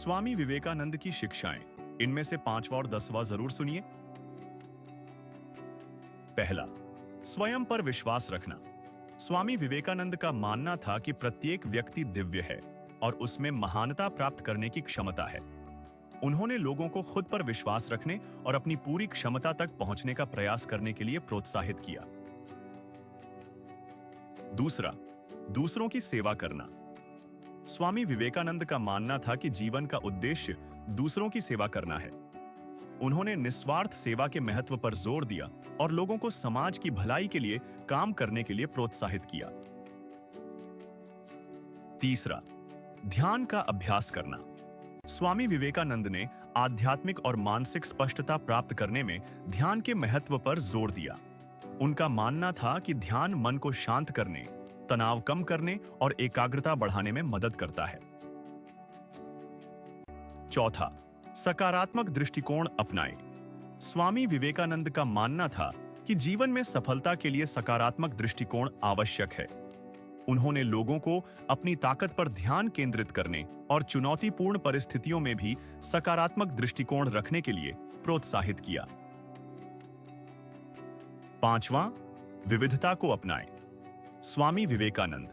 स्वामी विवेकानंद की शिक्षाएं, इनमें से 5वां और 10वां जरूर सुनिए। पहला, स्वयं पर विश्वास रखना। स्वामी विवेकानंद का मानना था कि प्रत्येक व्यक्ति दिव्य है और उसमें महानता प्राप्त करने की क्षमता है। उन्होंने लोगों को खुद पर विश्वास रखने और अपनी पूरी क्षमता तक पहुंचने का प्रयास करने के लिए प्रोत्साहित किया। दूसरा, दूसरों की सेवा करना। स्वामी विवेकानंद का मानना था कि जीवन का उद्देश्य दूसरों की सेवा करना है। उन्होंने निस्वार्थ सेवा के महत्व पर जोर दिया और लोगों को समाज की भलाई के लिए काम करने के लिए प्रोत्साहित किया। तीसरा, ध्यान का अभ्यास करना। स्वामी विवेकानंद ने आध्यात्मिक और मानसिक स्पष्टता प्राप्त करने में ध्यान के महत्व पर जोर दिया। उनका मानना था कि ध्यान मन को शांत करने, तनाव कम करने और एकाग्रता बढ़ाने में मदद करता है। चौथा, सकारात्मक दृष्टिकोण अपनाएं। स्वामी विवेकानंद का मानना था कि जीवन में सफलता के लिए सकारात्मक दृष्टिकोण आवश्यक है। उन्होंने लोगों को अपनी ताकत पर ध्यान केंद्रित करने और चुनौतीपूर्ण परिस्थितियों में भी सकारात्मक दृष्टिकोण रखने के लिए प्रोत्साहित किया। पांचवां, विविधता को अपनाएं। स्वामी विवेकानंद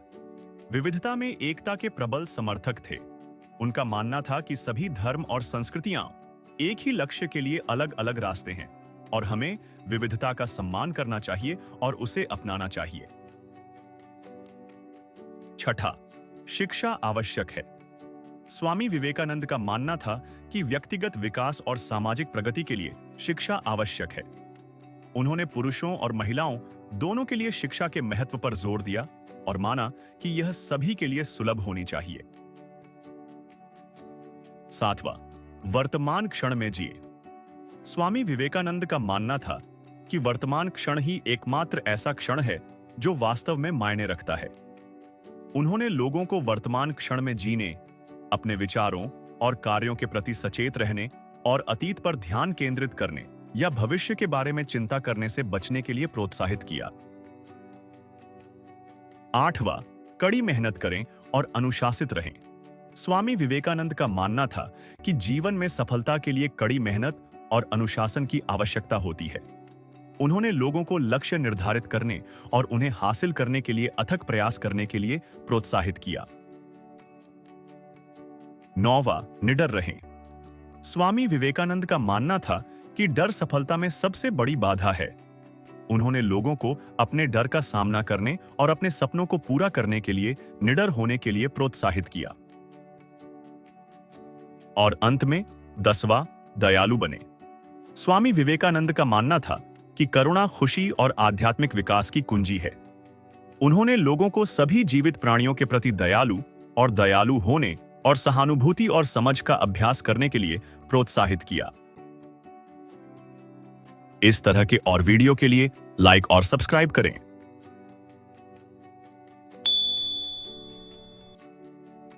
विविधता में एकता के प्रबल समर्थक थे। उनका मानना था कि सभी धर्म और संस्कृतियां एक ही लक्ष्य के लिए अलग अलग रास्ते हैं और हमें विविधता का सम्मान करना चाहिए और उसे अपनाना चाहिए। छठा, शिक्षा आवश्यक है। स्वामी विवेकानंद का मानना था कि व्यक्तिगत विकास और सामाजिक प्रगति के लिए शिक्षा आवश्यक है। उन्होंने पुरुषों और महिलाओं दोनों के लिए शिक्षा के महत्व पर जोर दिया और माना कि यह सभी के लिए सुलभ होनी चाहिए। सातवां, वर्तमान क्षण में जिए। स्वामी विवेकानंद का मानना था कि वर्तमान क्षण ही एकमात्र ऐसा क्षण है जो वास्तव में मायने रखता है। उन्होंने लोगों को वर्तमान क्षण में जीने, अपने विचारों और कार्यों के प्रति सचेत रहने और अतीत पर ध्यान केंद्रित करने या भविष्य के बारे में चिंता करने से बचने के लिए प्रोत्साहित किया। आठवां, कड़ी मेहनत करें और अनुशासित रहें। स्वामी विवेकानंद का मानना था कि जीवन में सफलता के लिए कड़ी मेहनत और अनुशासन की आवश्यकता होती है। उन्होंने लोगों को लक्ष्य निर्धारित करने और उन्हें हासिल करने के लिए अथक प्रयास करने के लिए प्रोत्साहित किया। नौवां, निडर रहें। स्वामी विवेकानंद का मानना था कि डर सफलता में सबसे बड़ी बाधा है। उन्होंने लोगों को अपने डर का सामना करने और अपने सपनों को पूरा करने के लिए निडर होने के लिए प्रोत्साहित किया। और अंत में 10वां, दयालु बने। स्वामी विवेकानंद का मानना था कि करुणा खुशी और आध्यात्मिक विकास की कुंजी है। उन्होंने लोगों को सभी जीवित प्राणियों के प्रति दयालु होने और सहानुभूति और समझ का अभ्यास करने के लिए प्रोत्साहित किया। इस तरह के और वीडियो के लिए लाइक और सब्सक्राइब करें।